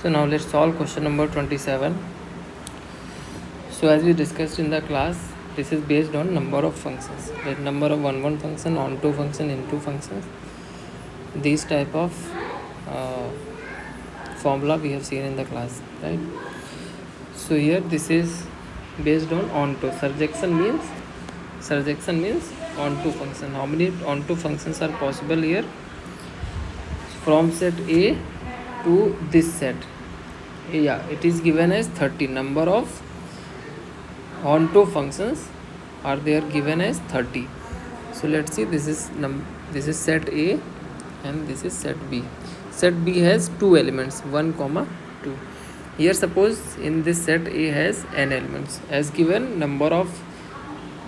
So now let's solve question number 27. So as we discussed in the class, this is based on number of functions, like number of one function, onto function, into functions. These type of formula we have seen in the class, right? So here this is based on onto. Surjection means onto function. How many onto functions are possible here? From set A to this set. Yeah, it is given as 30. Number of onto functions are there given as 30. So let's see, this is set A and this is set B. Set B has two elements, 1, 2. Here suppose in this set A has n elements, as given number of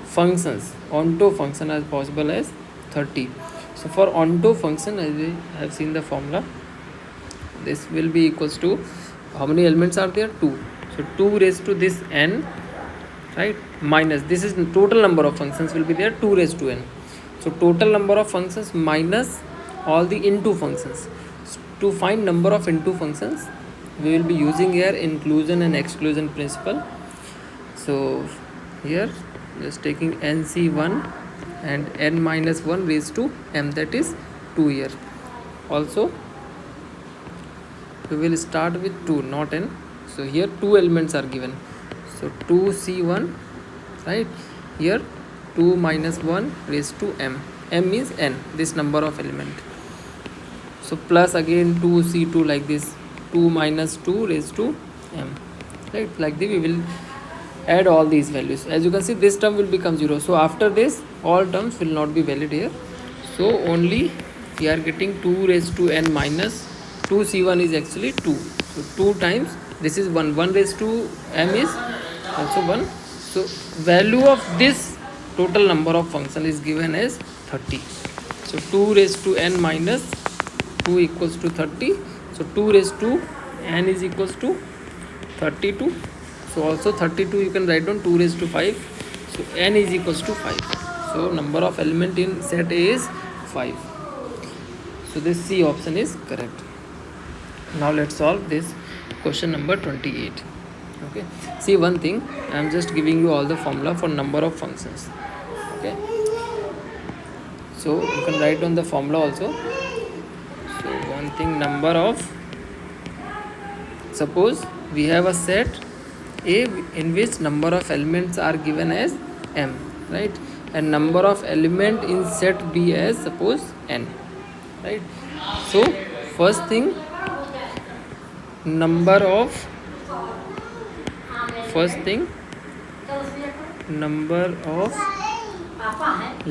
functions, onto function as possible as 30. So for onto function, as we have seen the formula, this will be equals to, how many elements are there? 2. So 2 raised to this n, right, minus, this is total number of functions will be there, 2 raised to n. So total number of functions minus all the into functions. So to find number of into functions, we will be using here inclusion and exclusion principle. So here just taking nc1 and n minus 1 raised to m, that is 2 here. Also we will start with 2, not n. So here 2 elements are given. So 2c1, right, here 2 minus 1 raised to m. M means n, this number of element. So plus again 2c2 like this, 2 minus 2 raised to m, right, like this we will add all these values. As you can see, this term will become 0. So after this all terms will not be valid here. So only we are getting 2 raised to n minus 2c1 is actually 2. So 2 times this is 1. 1 raised to m is also 1. So value of this total number of function is given as 30. So 2 raised to n minus 2 equals to 30. So 2 raised to n is equals to 32. So also 32 you can write down, 2 raised to 5. So n is equals to 5. So number of element in set A is 5. So this C option is correct. Now let's solve this question number 28. Okay, see one thing, I am just giving you all the formula for number of functions. Okay, so you can write down the formula also. So one thing, number of, suppose we have a set A in which number of elements are given as m, right, and number of element in set B as suppose n, right. So first thing, number of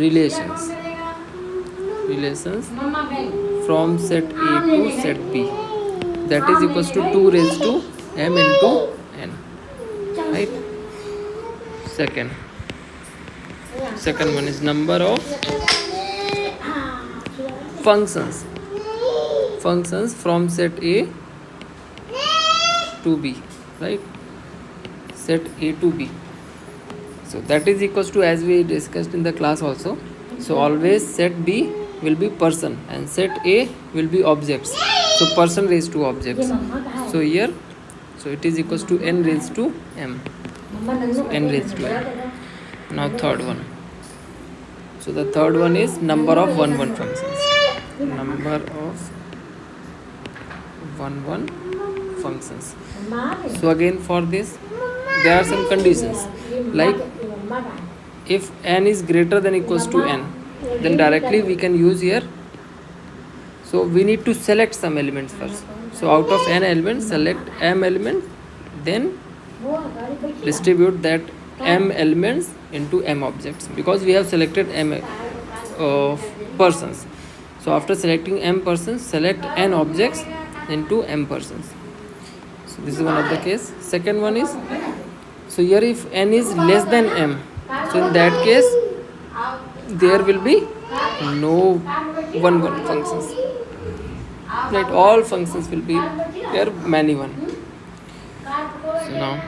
relations from set A to set B, that is equals to 2 raised to m into n, right. Second one is number of functions from set A to B, right, set A to B. So that is equals to, as we discussed in the class also, so always set B will be person and set A will be objects. So person raised to objects. So here, so it is equals to n raised to m. So n raised to m. Now third one. So the third one is number of one functions. Number of one functions. So again for this there are some conditions, like if n is greater than equals to n, then directly we can use here. So we need to select some elements first. So out of n elements, select m element, then distribute that m elements into m objects, because we have selected m persons. So after selecting m persons, select n objects into m persons. So this is one of the case. Second one is, so here if n is less than m, so in that case there will be no one functions, right, all functions will be there many one. So now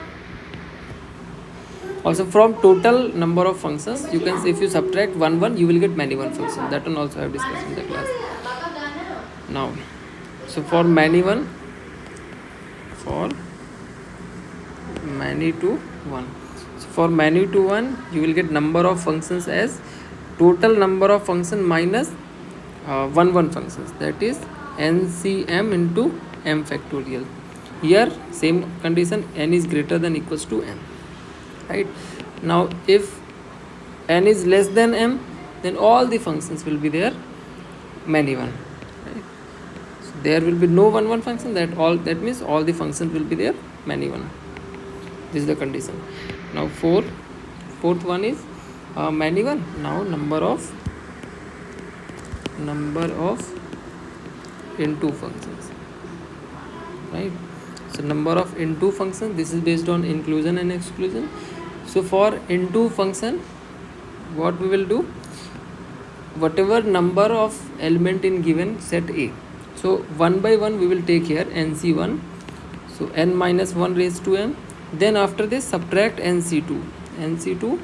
also from total number of functions, you can say if you subtract 1 you will get many one function. That one also I have discussed in the class. Now so for many one, for many to 1. So for many to 1 you will get number of functions as total number of function minus 1 functions, that is NCM into m factorial. Here same condition, n is greater than equals to m, right? Now if n is less than m, then all the functions will be there many one, right? So there will be no 1 function, that means all the functions will be there many one. This is the condition. Now fourth one is many one. Now number of into functions, right? So number of into function, this is based on inclusion and exclusion. So for into function, what we will do, whatever number of element in given set A, so one by one we will take here nc1, so n minus 1 raised to m. Then after this subtract nc2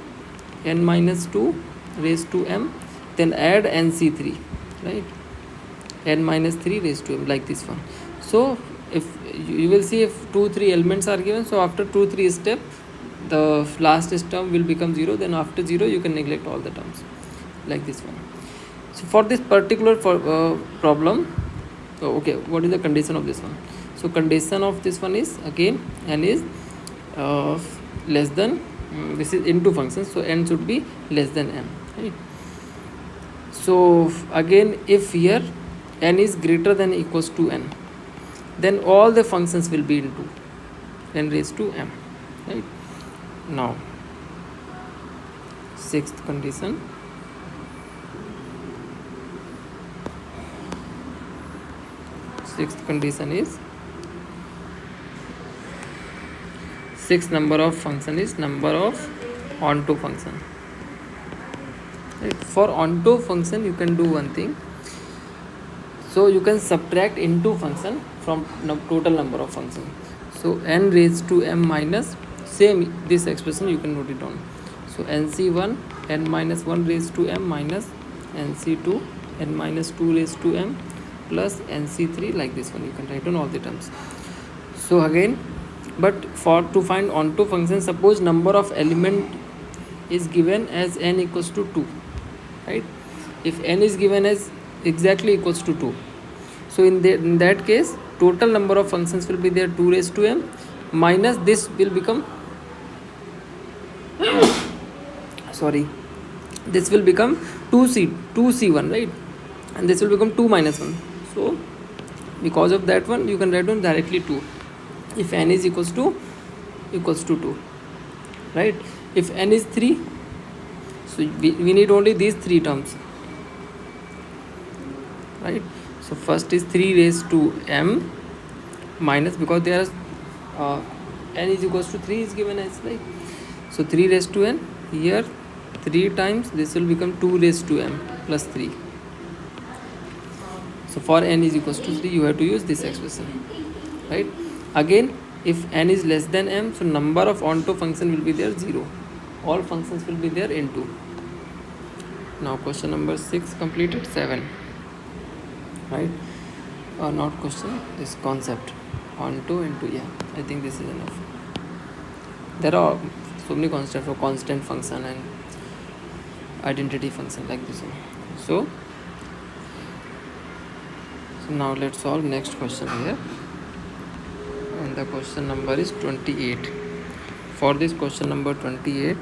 n minus 2 raised to m, then add nc3, right, n minus 3 raised to m, like this one. So if you will see, if 2-3 elements are given, so after 2-3 step the last term will become 0, then after 0 you can neglect all the terms, like this one. So for this particular problem, okay, what is the condition of this one? So condition of this one is, again, n is less than this is into function, so n should be less than m, right? So again, if here n is greater than equals to n, then all the functions will be into n raised to m, right? Now sixth condition, is sixth number of function is number of onto function, right? For onto function you can do one thing, so you can subtract into function from total number of functions. So n raised to m minus, same this expression you can note it down, so nc1 n minus 1 raised to m minus nc2 n minus 2 raised to m plus nc3, like this one you can write down all the terms. So again, but for to find onto function, suppose number of element is given as n equals to 2, right? If n is given as exactly equals to 2, so in that case total number of functions will be there 2 raised to m minus this will become this will become 2c1, right? And this will become 2 minus 1. So because of that one you can write down directly 2 if n is equals to 2, right? If n is 3, so we need only these 3 terms, right? So first is 3 raised to m minus, because there is n is equals to 3 is given as, like, so 3 raised to n, here 3 times this will become 2 raised to m plus 3. So for n is equals to 3 you have to use this expression, right? Again, if n is less than m, so number of onto function will be there 0, all functions will be there into. Now question number 6 completed. 7, right? Not question, this concept onto into, yeah, I think this is enough. There are so many concepts for constant function and identity function, like this one. So now let's solve next question here, and the question number is 28. For this question number 28,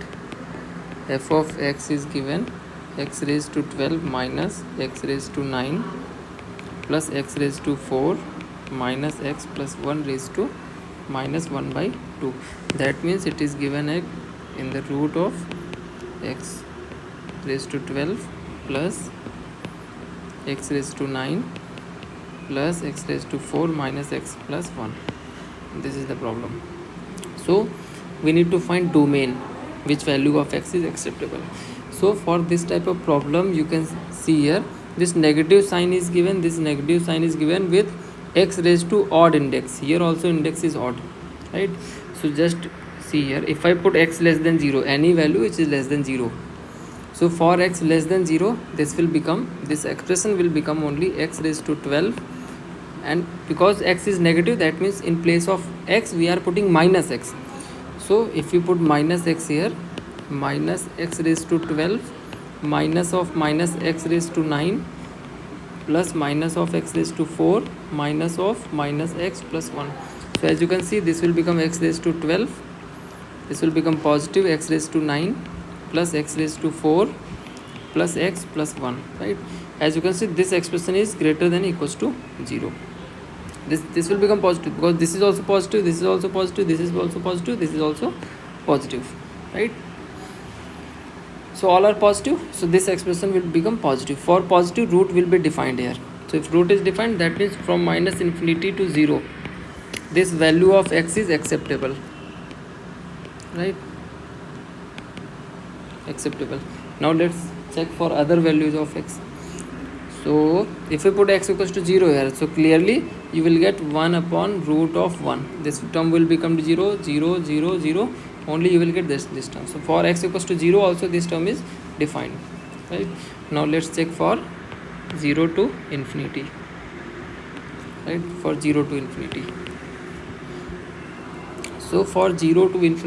f of x is given x raised to 12 minus x raised to 9 plus x raised to 4 minus x plus 1 raised to minus 1 by 2. That means it is given in the root of x raised to 12 plus x raised to 9 plus x raised to 4 minus x plus 1. This is the problem. So we need to find domain, which value of x is acceptable. So for this type of problem you can see here this negative sign is given, this negative sign is given with x raised to odd index. Here also index is odd, right? So just see here, if I put x less than 0, any value which is less than 0, so for x less than 0 this expression will become only x raised to 12 and because x is negative, that means in place of x we are putting minus x. So if you put minus x here, minus x raised to 12 minus of minus x raised to 9 plus minus of x raised to 4 minus of minus x plus 1. So as you can see, this will become x raised to 12, this will become positive x raised to 9 plus x raised to 4 plus x plus 1, right? As you can see, this expression is greater than or equals to 0. This will become positive because this is also positive, this is also positive, this is also positive, this is also positive, right? So all are positive, so this expression will become positive. For positive, root will be defined here. So if root is defined, that means from minus infinity to 0, this value of x is acceptable, right? Acceptable. Now let's check for other values of x. So if you put x equals to 0 here, so clearly you will get 1 upon root of 1. This term will become 0, 0, 0, 0. Only you will get this term. So for x equals to 0 also this term is defined, right? Now let's check for 0 to infinity, right? For 0 to infinity. So for 0 to infinity,